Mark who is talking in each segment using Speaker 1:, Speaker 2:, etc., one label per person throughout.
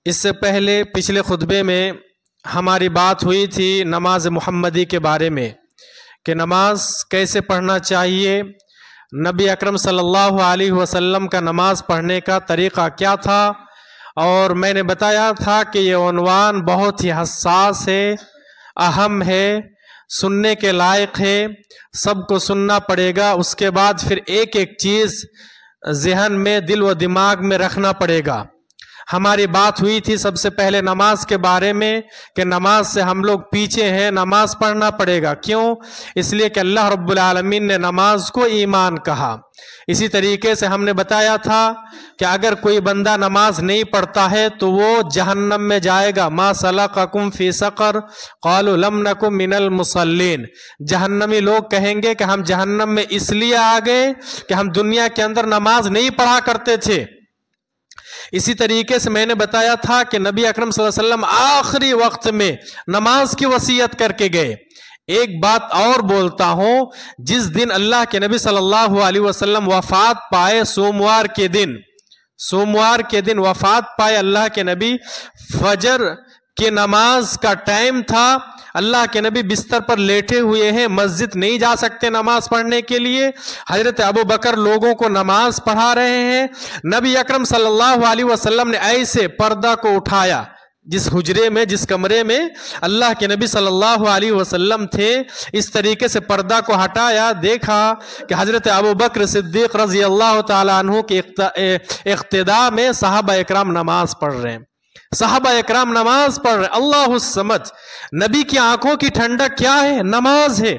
Speaker 1: اس سے پہلے پچھلے خطبے میں ہماری بات ہوئی تھی نماز محمدی کے بارے میں کہ نماز کیسے پڑھنا چاہیے، نبی اکرم صلی اللہ علیہ وسلم کا نماز پڑھنے کا طریقہ کیا تھا، اور میں نے بتایا تھا کہ یہ عنوان بہت ہی حساس ہے، اہم ہے، سننے کے لائق ہے، سب کو سننا پڑے گا۔ اس کے بعد پھر ایک ایک چیز ذہن میں، دل و دماغ میں رکھنا پڑے گا۔ ہماری بات ہوئی تھی سب سے پہلے نماز کے بارے میں کہ نماز سے ہم لوگ پیچھے ہیں، نماز پڑھنا پڑے گا۔ کیوں؟ اس لیے کہ اللہ رب العالمین نے نماز کو ایمان کہا۔ اسی طریقے سے ہم نے بتایا تھا کہ اگر کوئی بندہ نماز نہیں پڑھتا ہے تو وہ جہنم میں جائے گا۔ ما سلککم فی سقر قالوا لم نک من المصلین۔ جہنمی لوگ کہیں گے کہ ہم جہنم میں اس لیے آ گئے کہ ہم دنیا کے اندر نماز نہیں پڑھا کرتے تھے۔ اسی طریقے سے میں نے بتایا تھا کہ نبی اکرم صلی اللہ علیہ وسلم آخری وقت میں نماز کی وصیت کر کے گئے۔ ایک بات اور بولتا ہوں، جس دن اللہ کے نبی صلی اللہ علیہ وسلم وفات پائے، سوموار کے دن وفات پائے اللہ کے نبی، فجر کی نماز کا ٹائم تھا، اللہ کے نبی بستر پر لیٹے ہوئے ہیں، مسجد نہیں جا سکتے نماز پڑھنے کے لیے۔ حضرت ابو بکر لوگوں کو نماز پڑھا رہے ہیں۔ نبی اکرم صلی اللہ علیہ وسلم نے ایسے پردہ کو اٹھایا، جس حجرے میں، جس کمرے میں اللہ کے نبی صلی اللہ علیہ وسلم تھے، اس طریقے سے پردہ کو ہٹایا، دیکھا کہ حضرت ابو بکر صدیق رضی اللہ تعالیٰ عنہ کے اقتداء میں صحابہ اکرام نماز پڑھ رہے ہیں۔ صحابہ اکرام نماز پڑھ رہے، اللہ الصمد۔ نبی کی آنکھوں کی ٹھنڈک کیا ہے؟ نماز ہے۔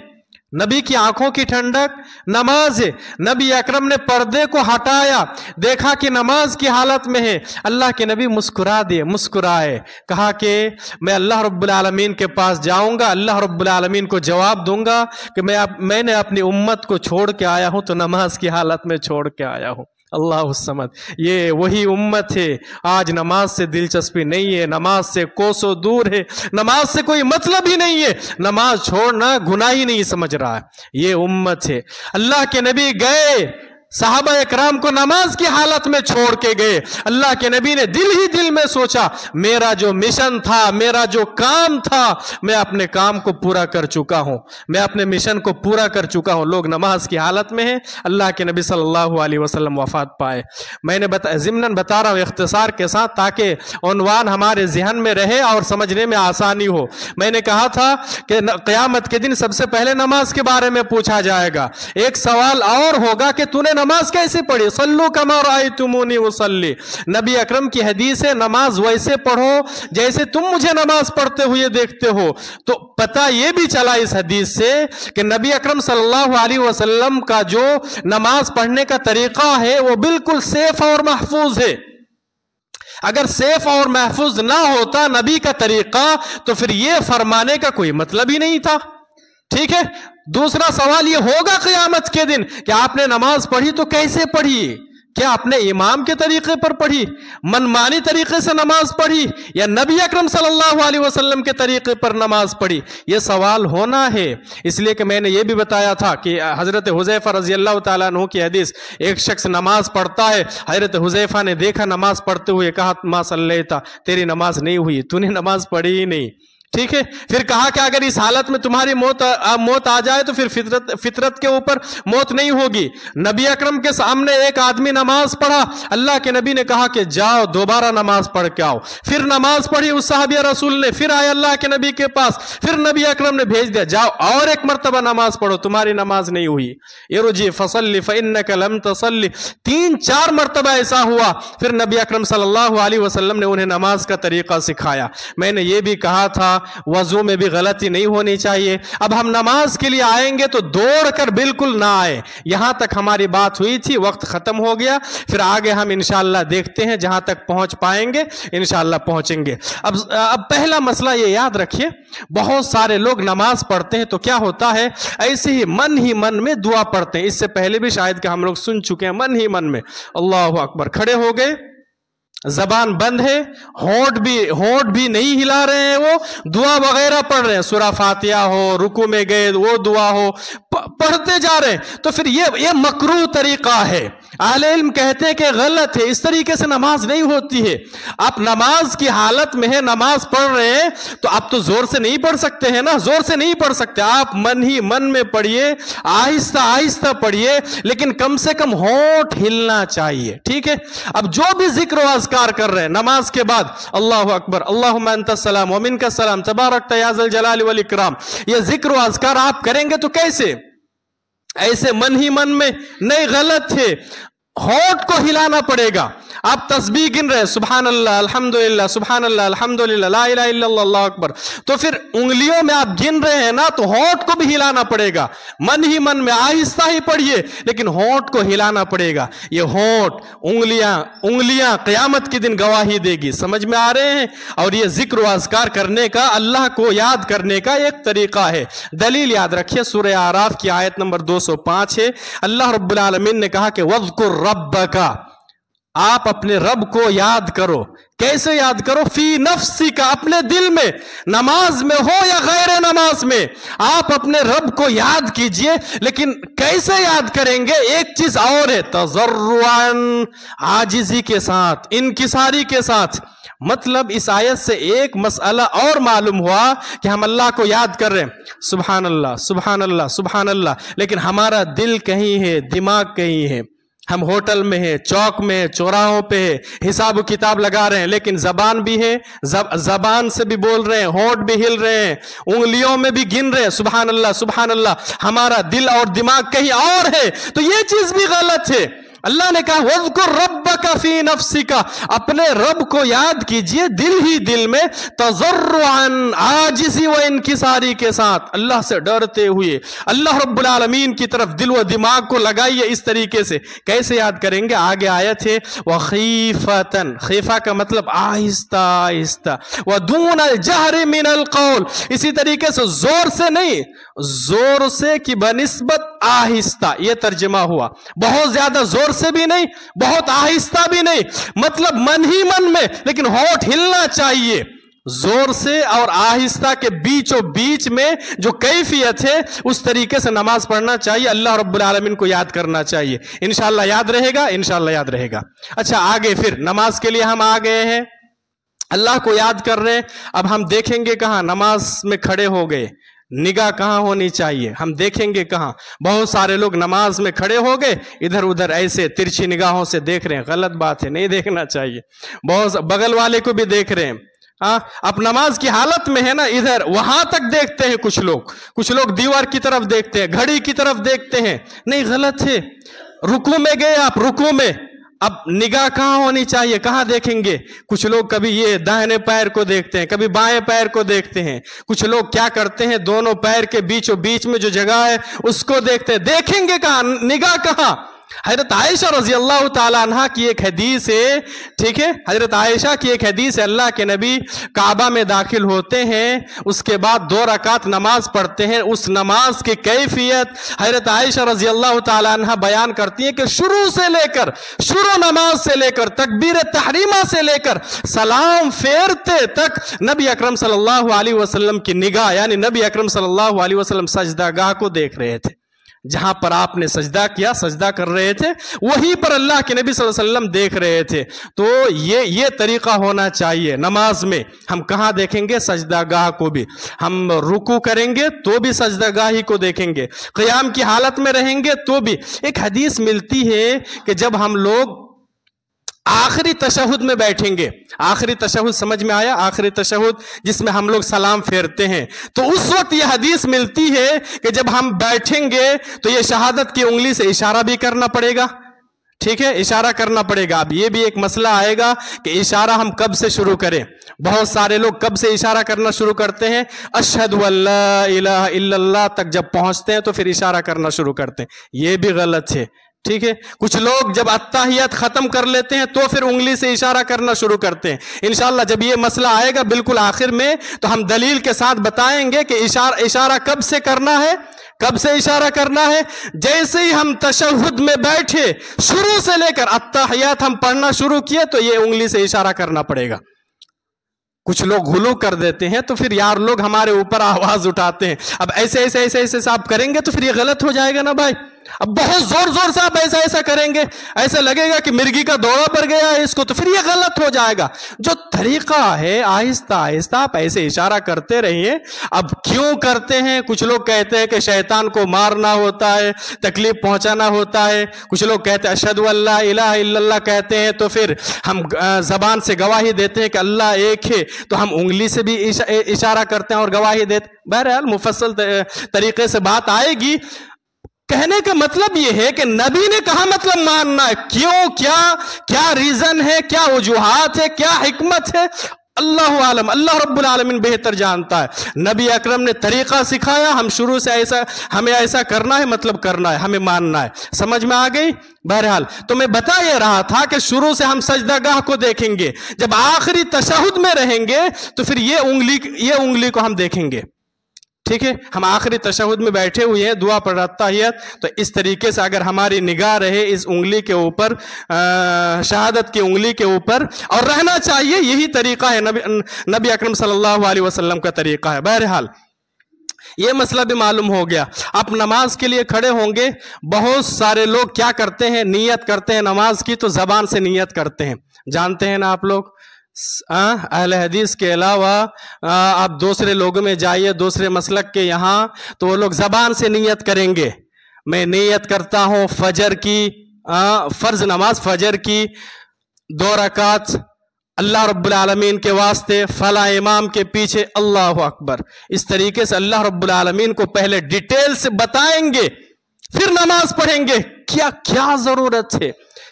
Speaker 1: نبی کی آنکھوں کی ٹھنڈک نماز ہے۔ نبی اکرم نے پردے کو ہٹایا، دیکھا کہ نماز کی حالت میں ہے۔ اللہ کے نبی مسکرائے، کہا کہ میں اللہ رب العالمین کے پاس جاؤں گا، اللہ رب العالمین کو جواب دوں گا کہ میں نے اپنی امت کو چھوڑ کے آیا ہوں تو نماز کی حالت میں چھوڑ کے آیا ہوں۔ اللہ الصمد۔ یہ وہی امت ہے، آج نماز سے دلچسپی نہیں ہے، نماز سے کوسوں دور ہے، نماز سے کوئی مطلب ہی نہیں ہے، نماز چھوڑنا گناہ ہی نہیں سمجھ رہا ہے۔ یہ امت ہے۔ اللہ کے نبی گئے، صحابہ اکرام کو نماز کی حالت میں چھوڑ کے گئے۔ اللہ کے نبی نے دل ہی دل میں سوچا، میرا جو مشن تھا، میرا جو کام تھا، میں اپنے کام کو پورا کر چکا ہوں، میں اپنے مشن کو پورا کر چکا ہوں۔ لوگ نماز کی حالت میں ہیں، اللہ کے نبی صلی اللہ علیہ وسلم وفات پائے۔ میں نے ضمناً بتا رہا ہوں اختصار کے ساتھ، تاکہ عنوان ہمارے ذہن میں رہے اور سمجھنے میں آسانی ہو۔ میں نے کہا تھا کہ قیامت کے دن سب سے پہلے نماز کے بارے میں پوچھا جائے گا۔ ایک سوال اور ہوگا کہ تو نے نماز کیسے پڑھی؟ صلو کما رأیتمونی اصلی۔ نبی اکرم کی حدیث ہے، نماز ویسے پڑھو جیسے تم مجھے نماز پڑھتے ہوئے دیکھتے ہو۔ تو پتہ یہ بھی چلا اس حدیث سے کہ نبی اکرم صلی اللہ علیہ وسلم کا جو نماز پڑھنے کا طریقہ ہے وہ بالکل سیف اور محفوظ ہے۔ اگر سیف اور محفوظ نہ ہوتا نبی کا طریقہ تو پھر یہ فرمانے کا کوئی مطلب ہی نہیں تھا۔ ٹھیک ہے؟ دوسرا سوال یہ ہوگا قیامت کے دن کہ آپ نے نماز پڑھی تو کیسے پڑھی؟ کیا آپ نے امام کے طریقے پر پڑھی، منمانی طریقے سے نماز پڑھی، یا نبی اکرم صلی اللہ علیہ وسلم کے طریقے پر نماز پڑھی؟ یہ سوال ہونا ہے۔ اس لیے کہ میں نے یہ بھی بتایا تھا کہ حضرت حذیفہ رضی اللہ تعالیٰ عنہ کی حدیث، ایک شخص نماز پڑھتا ہے، حضرت حذیفہ نے دیکھا نماز پڑھتے ہوئے، کہا ما صلیتا، تیری نماز نہیں ہوئی، تو نے نماز پڑھی ہی نہیں۔ ٹھیک ہے؟ پھر کہا کہ اگر اس حالت میں تمہاری موت آ جائے تو پھر فطرت کے اوپر موت نہیں ہوگی۔ نبی اکرم کے سامنے ایک آدمی نماز پڑھا، اللہ کے نبی نے کہا کہ جاؤ دوبارہ نماز پڑھ کے آؤ۔ پھر نماز پڑھی اس صحابی رسول نے، پھر آئے اللہ کے نبی کے پاس، پھر نبی اکرم نے بھیج دیا، جاؤ اور ایک مرتبہ نماز پڑھو، تمہاری نماز نہیں ہوئی۔ ارجع فصلی فإنک لم تصلی۔ 3-4 مرتبہ ایسا ہوا، پھر نبی اکرم صلی اللہ علیہ وسلم نے انہیں نماز کا طریقہ سکھایا۔ میں نے یہ بھی کہا تھا وضو میں بھی غلطی نہیں ہونی چاہیے۔ اب ہم نماز کے لیے آئیں گے تو دوڑ کر بالکل نہ آئے۔ یہاں تک ہماری بات ہوئی تھی، وقت ختم ہو گیا، پھر آگے ہم انشاءاللہ دیکھتے ہیں، جہاں تک پہنچ پائیں گے انشاءاللہ پہنچیں گے۔ اب پہلا مسئلہ یہ یاد رکھیے، بہت سارے لوگ نماز پڑھتے ہیں تو کیا ہوتا ہے، ایسے ہی من میں دعا پڑھتے ہیں۔ اس سے پہلے بھی شاید کہ ہم لوگ سن چکے ہیں، من میں اللہ اکبر، کھڑے ہو گئے، زبان بند ہے، ہونٹ بھی نہیں ہلا رہے ہیں، وہ دعا وغیرہ پڑھ رہے ہیں، سورہ فاتحہ ہو، رکوع میں گئے وہ دعا ہو، پڑھتے جا رہے ہیں، تو پھر یہ مکروہ طریقہ ہے۔ اہل علم کہتے ہیں کہ غلط ہے، اس طریقے سے نماز نہیں ہوتی ہے۔ آپ نماز کی حالت میں ہے، نماز پڑھ رہے ہیں تو آپ تو زور سے نہیں پڑھ سکتے ہیں نا، زور سے نہیں پڑھ سکتے، آپ من ہی من میں پڑھیے، آہستہ آہستہ پڑھیے، لیکن کم سے کم ہونٹ ہلنا چاہیے، ٹھیک ہے۔ اب جو بھی ذکر و اذکار کر رہے ہیں نماز کے بعد، اللہ اکبر، اللہم انت السلام ومنک السلام تبارکت یا ذا الجلال والاکرام، یہ ذکر و اذکار آپ کریں گے تو کیسے؟ ایسے من ہی من میں نہیں، غلط ہے، ہونٹ کو ہلانا پڑے گا۔ آپ تسبیح گن رہے سبحان اللہ الحمدللہ سبحان اللہ الحمدللہ لا الہ الا اللہ اللہ اکبر، تو پھر انگلیوں میں آپ گن رہے ہیں نا، تو ہونٹ کو بھی ہلانا پڑے گا۔ من ہی من میں آہستہ ہی پڑھیے لیکن ہونٹ کو ہلانا پڑے گا۔ یہ ہونٹ، انگلیاں قیامت کے دن گواہی دے گی، سمجھ میں آ رہے ہیں؟ اور یہ ذکر و اذکار کرنے کا، اللہ کو یاد کرنے کا ایک طریقہ ہے۔ دلیل یاد رکھیے، سورہ اعراف کی آیت نمبر 205 ہے، اللہ رب العالمین نے کہا کہ وَاذْكُرْ رَبَّكَ، آپ اپنے رب کو یاد کرو۔ کیسے یاد کرو؟ فی نفسی کا، اپنے دل میں، نماز میں ہو یا غیر نماز میں، آپ اپنے رب کو یاد کیجئے۔ لیکن کیسے یاد کریں گے؟ ایک چیز اور ہے، تضرعاً، عاجزی کے ساتھ، انکساری کے ساتھ۔ مطلب اس آیت سے ایک مسئلہ اور معلوم ہوا کہ ہم اللہ کو یاد کر رہے ہیں، سبحان اللہ سبحان اللہ سبحان اللہ، لیکن ہمارا دل کہیں ہے، دماغ کہیں ہے۔ ہم ہوٹل میں ہیں، چوک میں، چوراہوں پہ ہے، حساب و کتاب لگا رہے ہیں، لیکن زبان بھی ہے، زبان سے بھی بول رہے ہیں، ہونٹ بھی ہل رہے ہیں، انگلیوں میں بھی گن رہے ہیں سبحان اللہ سبحان اللہ، ہمارا دل اور دماغ کہیں اور ہے، تو یہ چیز بھی غلط ہے۔ اللہ نے کہا وَاذْكُرْ رَبَّكَ فِي نَفْسِكَ، اپنے رب کو یاد کیجئے دل ہی دل میں، تضرعاً، عاجزی و انکساری کے ساتھ، اللہ سے ڈرتے ہوئے، اللہ رب العالمین کی طرف دل و دماغ کو لگائیے اس طریقے سے۔ کیسے یاد کریں گے؟ آگے آیت ہے وَخِيفَةً، خیفہ کا مطلب آہستہ آہستہ، وَدُونَ الْجَهْرِ مِنَ الْقَوْلِ، اسی طریقے سے زور سے نہیں، زور سے کی بنسبت آہستہ، یہ ترجمہ ہوا۔ بہت زیادہ زور سے بھی نہیں، بہت آہستہ بھی نہیں، مطلب من ہی من میں، لیکن ہونٹ ہلنا چاہیے۔ زور سے اور آہستہ کے بیچ و بیچ میں جو کیفیت ہے، اس طریقے سے نماز پڑھنا چاہیے، اللہ رب العالمین کو یاد کرنا چاہیے۔ انشاءاللہ یاد رہے گا، انشاءاللہ یاد رہے گا۔ اچھا، آگے پھر نماز کے لیے ہم آ گئے ہیں، اللہ کو یاد کر رہے ہیں۔ اب ہم دیکھیں گے کہاں؟ نماز میں کھڑے ہو گئے، نگاہ کہاں ہونی چاہیے؟ ہم دیکھیں گے کہاں؟ بہت سارے لوگ نماز میں کھڑے ہو گئے، ادھر ادھر ایسے ترچھی نگاہوں سے دیکھ رہے ہیں، غلط بات ہے، نہیں دیکھنا چاہیے۔ بہت بغل والے کو بھی دیکھ رہے ہیں، اب نماز کی حالت میں ہے نا، ادھر وہاں تک دیکھتے ہیں کچھ لوگ دیوار کی طرف دیکھتے ہیں، گھڑی کی طرف دیکھتے ہیں، نہیں، غلط ہے۔ رکوع میں گئے آپ، رکوع میں اب نگاہ کہاں ہونی چاہیے؟ کہاں دیکھیں گے؟ کچھ لوگ کبھی یہ داہنے پیر کو دیکھتے ہیں، کبھی بائیں پیر کو دیکھتے ہیں، کچھ لوگ کیا کرتے ہیں، دونوں پیر کے بیچ و بیچ میں جو جگہ ہے اس کو دیکھتے ہیں۔ دیکھیں گے کہاں؟ نگاہ کہاں؟ حضرت عائشہ رضی اللہ تعالیٰ عنہ کی ایک حدیث ہے، ٹھیک ہے، حضرت عائشہ کی ایک حدیث ہے، اللہ کے نبی کعبہ میں داخل ہوتے ہیں، اس کے بعد 2 رکعت نماز پڑھتے ہیں، اس نماز کی کیفیت حضرت عائشہ رضی اللہ تعالیٰ عنہ بیان کرتی ہیں کہ شروع نماز سے لے کر تکبیر تحریمہ سے لے کر سلام پھیرتے تک نبی اکرم صلی اللہ علیہ وسلم کی نگاہ، یعنی نبی اکرم صلی اللہ علیہ وسلم سجدہ گاہ کو دیکھ رہے تھے، جہاں پر آپ نے سجدہ کیا، سجدہ کر رہے تھے، وہیں پر اللہ کے نبی صلی اللہ علیہ وسلم دیکھ رہے تھے۔ تو یہ طریقہ ہونا چاہیے نماز میں۔ ہم کہاں دیکھیں گے؟ سجدہ گاہ کو بھی۔ ہم رکوع کریں گے تو بھی سجدہ گاہ ہی کو دیکھیں گے، قیام کی حالت میں رہیں گے تو بھی۔ ایک حدیث ملتی ہے کہ جب ہم لوگ آخری تشہد میں بیٹھیں گے، آخری تشہد سمجھ میں آیا؟ آخری تشہد جس میں ہم لوگ سلام پھیرتے ہیں، تو اس وقت یہ حدیث ملتی ہے کہ جب ہم بیٹھیں گے تو یہ شہادت کی انگلی سے اشارہ بھی کرنا پڑے گا، ٹھیک ہے، اشارہ کرنا پڑے گا۔ اب یہ بھی ایک مسئلہ آئے گا کہ اشارہ ہم کب سے شروع کریں۔ بہت سارے لوگ کب سے اشارہ کرنا شروع کرتے ہیں؟ اشہد ان لا الہ الا اللہ تک جب پہنچتے ہیں تو پھر اشارہ کرنا شروع کرتے ہیں، یہ بھی غلط ہے، ٹھیک ہے۔ کچھ لوگ جب اتحیات ختم کر لیتے ہیں تو پھر انگلی سے اشارہ کرنا شروع کرتے ہیں۔ انشاءاللہ جب یہ مسئلہ آئے گا بالکل آخر میں تو ہم دلیل کے ساتھ بتائیں گے کہ اشارہ کب سے کرنا ہے، کب سے اشارہ کرنا ہے۔ جیسے ہی ہم تشہد میں بیٹھے، شروع سے لے کر اتحیات ہم پڑھنا شروع کیے تو یہ انگلی سے اشارہ کرنا پڑے گا۔ کچھ لوگ غلو کر دیتے ہیں تو پھر یار لوگ ہمارے اوپر آواز اٹھاتے ہیں، اب ایسے آپ کریں گے تو پھر یہ غلط ہو جائے گا نا بھائی۔ اب بہت زور زور سے آپ ایسا ایسا کریں گے، ایسا لگے گا کہ مرغی کا دوڑا پڑ گیا ہے اس کو، تو پھر یہ غلط ہو جائے گا۔ جو طریقہ ہے آہستہ آہستہ آپ ایسے اشارہ کرتے رہیے۔ اب کیوں کرتے ہیں؟ کچھ لوگ کہتے ہیں کہ شیطان کو مارنا ہوتا ہے، تکلیف پہنچانا ہوتا ہے، کچھ لوگ کہتے ہیں اشہد ان لا الہ الا اللہ کہتے ہیں تو پھر ہم زبان سے گواہی دیتے ہیں کہ اللہ ایک ہے، تو ہم انگلی سے بھی اشارہ کرتے ہیں اور گواہی دیتے ہیں۔ بہرحال مفصل طریقے سے بات آئے گی۔ کہنے کا مطلب یہ ہے کہ نبی نے کہا مطلب ماننا ہے، کیوں، کیا ریزن ہے، کیا وجوہات ہے، کیا حکمت ہے، اللہ عالم، اللہ رب العالمین بہتر جانتا ہے۔ نبی اکرم نے طریقہ سکھایا، ہم شروع سے ہمیں ایسا کرنا ہے، مطلب کرنا ہے، ہمیں ماننا ہے۔ سمجھ میں آ گئی؟ بہرحال تو میں بتا یہ رہا تھا کہ شروع سے ہم سجدہ گاہ کو دیکھیں گے، جب آخری تشہد میں رہیں گے تو پھر یہ انگلی کو ہم دیکھیں گے، ٹھیک ہے؟ ہم آخری تشہد میں بیٹھے ہوئے ہیں، دعا پڑھ التحیات، تو اس طریقے سے اگر ہماری نگاہ رہے اس انگلی کے اوپر، شہادت کی انگلی کے اوپر، اور رہنا چاہیے، یہی طریقہ ہے نبی اکرم صلی اللہ علیہ وسلم کا طریقہ ہے۔ بہرحال یہ مسئلہ بھی معلوم ہو گیا۔ آپ نماز کے لیے کھڑے ہوں گے، بہت سارے لوگ کیا کرتے ہیں، نیت کرتے ہیں نماز کی، تو زبان سے نیت کرتے ہیں، جانتے ہیں نا آپ لوگ؟ اہل حدیث کے علاوہ آپ دوسرے لوگوں میں جائیے، دوسرے مسلک کے یہاں، تو وہ لوگ زبان سے نیت کریں گے۔ میں نیت کرتا ہوں فجر کی، فرض نماز فجر کی 2 رکعت اللہ رب العالمین کے واسطے، فلاں امام کے پیچھے، اللہ اکبر۔ اس طریقے سے اللہ رب العالمین کو پہلے ڈیٹیل سے بتائیں گے، پھر نماز پڑھیں گے۔ کیا ضرورت ہے،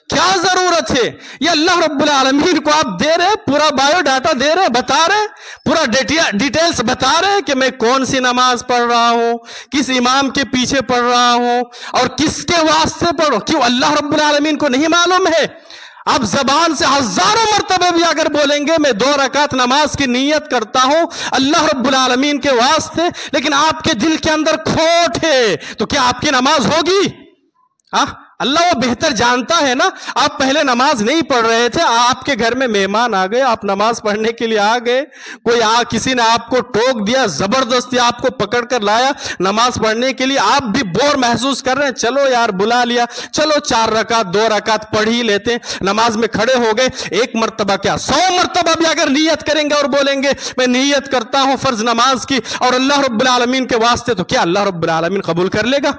Speaker 1: کیا ضرورت ہے؟ یہ اللہ رب العالمین کو آپ دے رہے، پورا بایو ڈاٹا دے رہے، بتا رہے، پورا ڈیٹیلز بتا رہے کہ میں کون سی نماز پڑھ رہا ہوں، کس امام کے پیچھے پڑھ رہا ہوں، اور کس کے واسطے پڑھو۔ کیوں اللہ رب العالمین کو نہیں معلوم ہے؟ آپ زبان سے ہزاروں مرتبہ بھی اگر بولیں گے میں 2 رکعت نماز کی نیت کرتا ہوں اللہ رب العالمین کے واسطے، لیکن آپ کے دل کے اندر کھوٹ ہے، تو کیا آپ کی نماز ہوگی؟ اللہ وہ بہتر جانتا ہے نا۔ آپ پہلے نماز نہیں پڑھ رہے تھے، آپ کے گھر میں مہمان آ گئے، آپ نماز پڑھنے کے لیے آ گئے، کسی نے آپ کو ٹوک دیا، زبردستی آپ کو پکڑ کر لایا نماز پڑھنے کے لیے، آپ بھی بور محسوس کر رہے ہیں، چلو یار بلا لیا، چلو 4 رکعت 2 رکعت پڑھ ہی لیتے ہیں، نماز میں کھڑے ہو گئے۔ 1 مرتبہ کیا 100 مرتبہ بھی اگر نیت کریں گے اور بولیں گے میں نیت کرتا ہوں فرض نماز کی اور اللہ رب العالمین کے واسطے، تو کیا اللہ رب العالمین قبول کر لے گا؟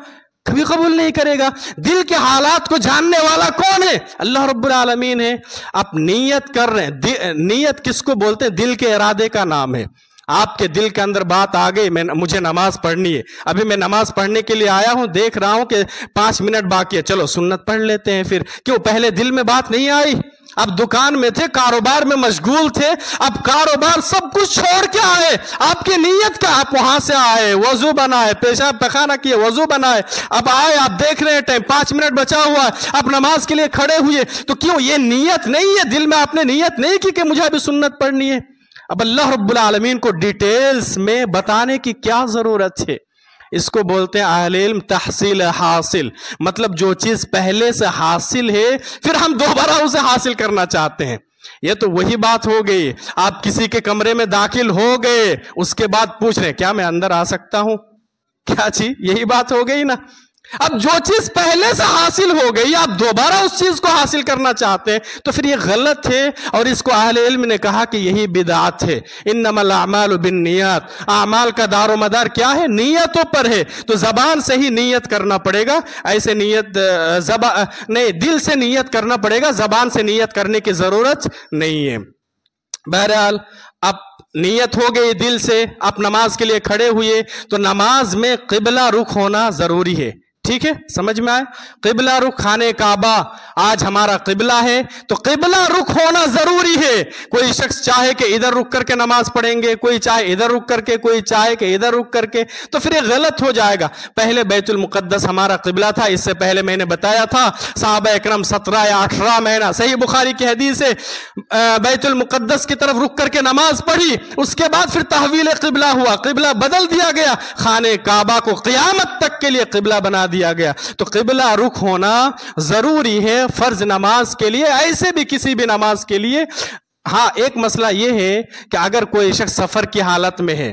Speaker 1: کبھی قبول نہیں کرے گا۔ دل کے حالات کو جاننے والا کون ہے؟ اللہ رب العالمین ہے۔ آپ نیت کر رہے ہیں، نیت کس کو بولتے ہیں؟ دل کے ارادے کا نام ہے۔ آپ کے دل کے اندر بات آ گئی، مجھے نماز پڑھنی ہے، ابھی میں نماز پڑھنے کے لیے آیا ہوں، دیکھ رہا ہوں کہ 5 منٹ باقی ہے، چلو سنت پڑھ لیتے ہیں۔ پھر کیوں پہلے دل میں بات نہیں آئی؟ اب دکان میں تھے، کاروبار میں مشغول تھے، اب کاروبار سب کچھ چھوڑ کے آئے، آپ کی نیت کا، آپ وہاں سے آئے، وضو بنائے، پیشاب پخانہ کیے، وضو بنائے، اب آئے، آپ دیکھ رہے ہیں ٹائم 5 منٹ بچا ہوا ہے، آپ نماز کے لیے کھڑے ہوئے، تو کیوں یہ نیت نہیں ہے؟ دل میں آپ نے نیت نہیں کی کہ مجھے ابھی سنت پڑھنی ہے۔ اب اللہ رب العالمین کو ڈیٹیلز میں بتانے کی کیا ضرورت ہے؟ اس کو بولتے ہیں اہل علم تحصیل حاصل، مطلب جو چیز پہلے سے حاصل ہے پھر ہم دوبارہ اسے حاصل کرنا چاہتے ہیں۔ یہ تو وہی بات ہو گئی، آپ کسی کے کمرے میں داخل ہو گئے، اس کے بعد پوچھ رہے کیا میں اندر آ سکتا ہوں؟ کیا چیز؟ یہی بات ہو گئی نا۔ اب جو چیز پہلے سے حاصل ہو گئی، آپ دوبارہ اس چیز کو حاصل کرنا چاہتے ہیں، تو پھر یہ غلط ہے، اور اس کو اہل علم نے کہا کہ یہی بدعت ہے۔ انما الاعمال بالنیات، اعمال کا دار و مدار کیا ہے؟ نیتوں پر ہے، تو زبان سے ہی نیت کرنا پڑے گا، ایسے نیت نہیں، دل سے نیت کرنا پڑے گا، زبان سے نیت کرنے کی ضرورت نہیں ہے۔ بہرحال اب نیت ہو گئی دل سے، آپ نماز کے لیے کھڑے ہوئے، تو نماز میں قبلہ رخ ہونا ضروری ہے، ٹھیک ہے؟ سمجھ میں آئے؟ قبلہ رخ خانہ کعبہ آج ہمارا قبلہ ہے، تو قبلہ رخ ہونا ضروری ہے۔ کوئی شخص چاہے کہ ادھر رک کر کے نماز پڑھیں گے، کوئی چاہے ادھر رک کر کے، کوئی چاہے کہ ادھر رک کر کے، تو پھر یہ غلط ہو جائے گا۔ پہلے بیت المقدس ہمارا قبلہ تھا، اس سے پہلے میں نے بتایا تھا صحابہ اکرام 17 یا 18 مہینہ، صحیح بخاری کی حدیث ہے، بیت المقدس کی طرف رک کر کے نماز پڑھی، اس کے بعد پھر تحویل قبلہ ہوا، قبلہ بدل دیا گیا، خانہ کعبہ کو قیامت تک کے لیے قبلہ بنا دیا گیا۔ تو قبلہ رخ ہونا ضروری ہے فرض نماز کے لیے، ایسے بھی کسی بھی نماز کے لیے۔ ہاں ایک مسئلہ یہ ہے کہ اگر کوئی شخص سفر کی حالت میں ہے،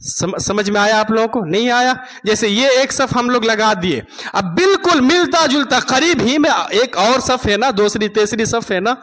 Speaker 1: سمجھ میں آیا آپ لوگوں کو؟ نہیں آیا؟ جیسے یہ ایک صف ہم لوگ لگا دیے، اب بالکل ملتا جلتا قریب ہی میں ایک اور صف ہے نا، دوسری تیسری صف ہے نا،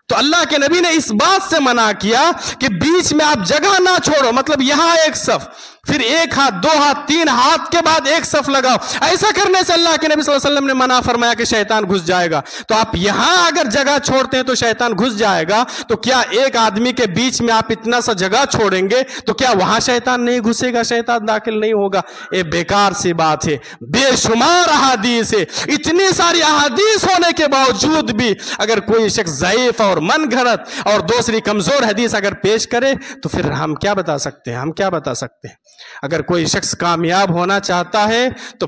Speaker 1: تو اللہ کے نبی نے اس بات سے منع کیا کہ بیچ میں آپ جگہ نہ چھوڑو، مطلب یہاں ایک صف، پھر ایک ہاتھ، دو ہاتھ، تین ہاتھ کے بعد ایک صف لگاؤ۔ ایسا کرنے سے اللہ کے نبی صلی اللہ علیہ وسلم نے منع فرمایا کہ شیطان گھس جائے گا۔ تو آپ یہاں اگر جگہ چھوڑتے ہیں تو شیطان گھس جائے گا، تو کیا ایک آدمی کے بیچ میں آپ اتنا سا جگہ چھوڑیں گے تو کیا وہاں شیطان نہیں گھسے گا، شیطان داخل نہیں ہوگا؟ یہ بیکار سی بات ہے، بے شمار احادیث ہے، اتنی ساری احادیث ہونے کے باوجود بھی اگر کوئی شخص ضعیف اور من گھڑت اور دوسری کمزور حدیث اگر پیش کرے تو پھر ہم کیا بتا سکتے ہیں؟ ہم کیا بتا سکتے ہیں؟ اگر کوئی شخص کامیاب ہونا چاہتا ہے تو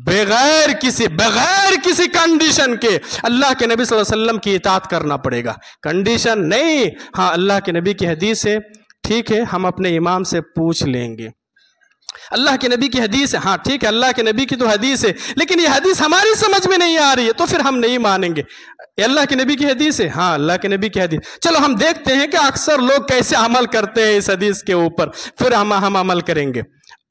Speaker 1: بغیر کسی کنڈیشن کے اللہ کے نبی صلی اللہ علیہ وسلم کی اطاعت کرنا پڑے گا۔ کنڈیشن نہیں، ہاں اللہ کے نبی کی حدیث ہے، ٹھیک ہے ہم اپنے امام سے پوچھ لیں گے، اللہ کے نبی کی حدیث ہے، ہاں ٹھیک ہے اللہ کے نبی کی تو حدیث ہے، لیکن یہ حدیث ہماری سمجھ میں نہیں آ رہی ہے تو پھر ہم نہیں مانیں گے۔ یہ اللہ کے نبی کی حدیث ہے، ہاں اللہ کے نبی کی حدیث، چلو ہم دیکھتے ہیں کہ اکثر لوگ کیسے عمل کرتے ہیں اس حدیث کے اوپر، پھر ہم عمل کریں گے۔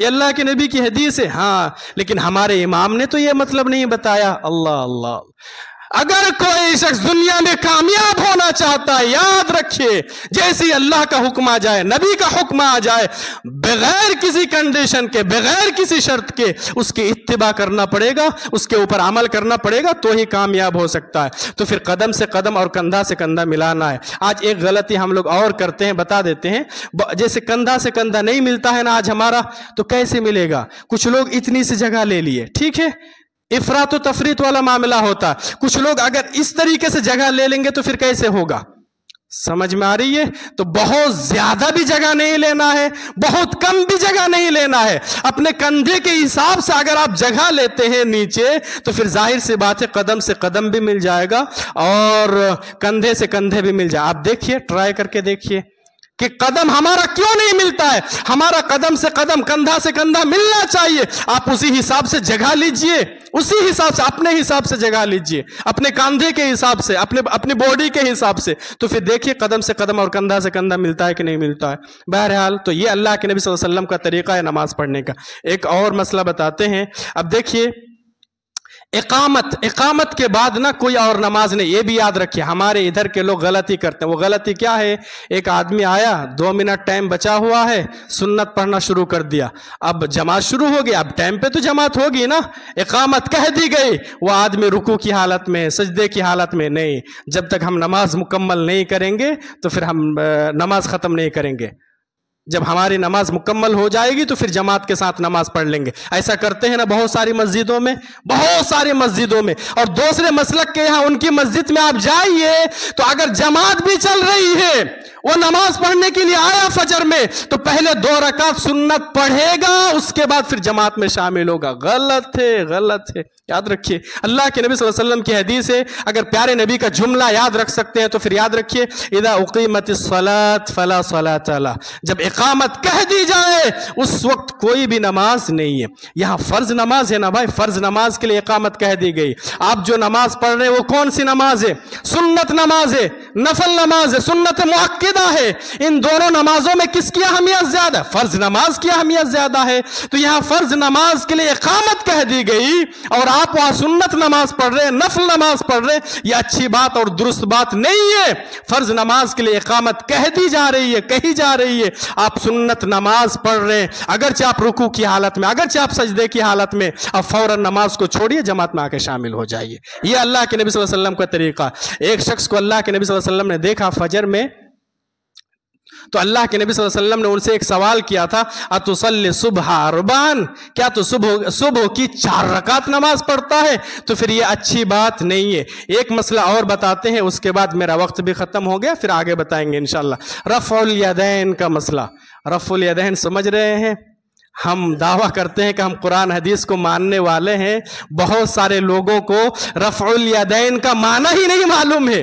Speaker 1: یہ اللہ کے نبی کی حدیث ہے، ہاں لیکن ہمارے امام نے تو یہ مطلب نہیں بتایا۔ اللہ اللہ، اگر کوئی شخص دنیا میں کامیاب ہونا چاہتا ہے، یاد رکھیے جیسے اللہ کا حکم آ جائے، نبی کا حکم آ جائے، بغیر کسی کنڈیشن کے، بغیر کسی شرط کے اس کی اتباع کرنا پڑے گا، اس کے اوپر عمل کرنا پڑے گا تو ہی کامیاب ہو سکتا ہے۔ تو پھر قدم سے قدم اور کندھا سے کندھا ملانا ہے۔ آج ایک غلطی ہم لوگ اور کرتے ہیں، بتا دیتے ہیں، جیسے کندھا سے کندھا نہیں ملتا ہے نا آج ہمارا، تو کیسے ملے گا؟ کچھ لوگ اتنی سی جگہ لے لیے، ٹھیک ہے افراط و تفریط والا معاملہ ہوتا، کچھ لوگ اگر اس طریقے سے جگہ لے لیں گے تو پھر کیسے ہوگا؟ سمجھ میں آ رہی ہے؟ تو بہت زیادہ بھی جگہ نہیں لینا ہے، بہت کم بھی جگہ نہیں لینا ہے، اپنے کندھے کے حساب سے اگر آپ جگہ لیتے ہیں نیچے تو پھر ظاہر سی بات ہے قدم سے قدم بھی مل جائے گا اور کندھے سے کندھے بھی مل جائے۔ آپ دیکھیے، ٹرائی کر کے دیکھیے کہ قدم ہمارا کیوں نہیں ملتا ہے؟ ہمارا قدم سے قدم، کندھا سے کندھا ملنا چاہیے۔ آپ اسی حساب سے جگہ لیجئے، اسی حساب سے، اپنے حساب سے جگہ لیجئے، اپنے کاندھے کے حساب سے، اپنی باڈی کے حساب سے، تو پھر دیکھیے قدم سے قدم اور کندھا سے کندھا ملتا ہے کہ نہیں ملتا ہے۔ بہرحال تو یہ اللہ کے نبی صلی اللہ علیہ وسلم کا طریقہ ہے نماز پڑھنے کا۔ ایک اور مسئلہ بتاتے ہیں، اب دیکھیے اقامت کے بعد نہ کوئی اور نماز نہیں، یہ بھی یاد رکھیے، ہمارے ادھر کے لوگ غلطی کرتے ہیں۔ وہ غلطی کیا ہے؟ ایک آدمی آیا، 2 منٹ ٹائم بچا ہوا ہے، سنت پڑھنا شروع کر دیا، اب جماعت شروع ہو گئی، اب ٹائم پہ تو جماعت ہوگی نا، اقامت کہہ دی گئی، وہ آدمی رکوع کی حالت میں، سجدے کی حالت میں نہیں، جب تک ہم نماز مکمل نہیں کریں گے تو پھر ہم نماز ختم نہیں کریں گے، جب ہماری نماز مکمل ہو جائے گی تو پھر جماعت کے ساتھ نماز پڑھ لیں گے۔ ایسا کرتے ہیں نا بہت ساری مسجدوں میں، اور دوسرے مسلک کے یہاں ان کی مسجد میں آپ جائیے تو اگر جماعت بھی چل رہی ہے، وہ نماز پڑھنے کے لیے آیا فجر میں تو پہلے 2 رکعت سنت پڑھے گا، اس کے بعد پھر جماعت میں شامل ہوگا۔ غلط ہے، یاد رکھیے اللہ کے نبی صلی اللہ علیہ وسلم کی حدیث ہے، اگر پیارے نبی کا جملہ یاد رکھ سکتے ہیں تو پھر یاد رکھیے، اذا اقیمت الصلاۃ فلا صلاۃ لہ، جب اقامت کہہ دی جائے اس وقت کوئی بھی نماز نہیں ہے۔ یہاں فرض نماز ہے نا بھائی، فرض نماز کے لیے اقامت کہہ دی گئی۔ آپ جو نماز پڑھ رہے ہیں وہ کون سی نماز ہے؟ سنت نماز ہے، نفل نماز ہے، سنت مؤکدہ ہے۔ ان دونوں نمازوں میں کس کی اہمیت زیادہ ہے؟ فرض نماز کی اہمیت زیادہ ہے۔ تو یہاں فرض نماز کے لیے اقامت کہہ دی گئی اور آپ وہاں سنت نماز پڑھ رہے ہیں، نفل نماز پڑھ رہے ہیں، یہ اچھی بات اور درست بات نہیں ہے۔ فرض نماز کے لیے اقامت کہہ دی جا رہی ہے، کہی جا رہی ہے، آپ سنت نماز پڑھ رہے ہیں، اگرچہ آپ رکوع کی حالت میں، اگرچہ آپ سجدے کی حالت میں، اب فوراً نماز کو چھوڑیے، جماعت میں آ کے شامل ہو جائیے۔ یہ اللہ کے نبی صلی اللہ علیہ وسلم کا طریقہ۔ ایک شخص کو اللہ کے نبی صلی اللہ علیہ وسلم نے دیکھا فجر میں، تو اللہ کے نبی صلی اللہ علیہ وسلم نے ان سے ایک سوال کیا تھا، اتصلی صبح اربعن، کیا تو صبح کی 4 رکعت نماز پڑھتا ہے؟ تو پھر یہ اچھی بات نہیں ہے۔ ایک مسئلہ اور بتاتے ہیں، اس کے بعد میرا وقت بھی ختم ہو گیا، پھر آگے بتائیں گے انشاءاللہ۔ رفع الیدین کا مسئلہ، رفع الیدین سمجھ رہے ہیں؟ ہم دعویٰ کرتے ہیں کہ ہم قرآن حدیث کو ماننے والے ہیں، بہت سارے لوگوں کو رفع الیدین کا معنی ہی نہیں معلوم ہے۔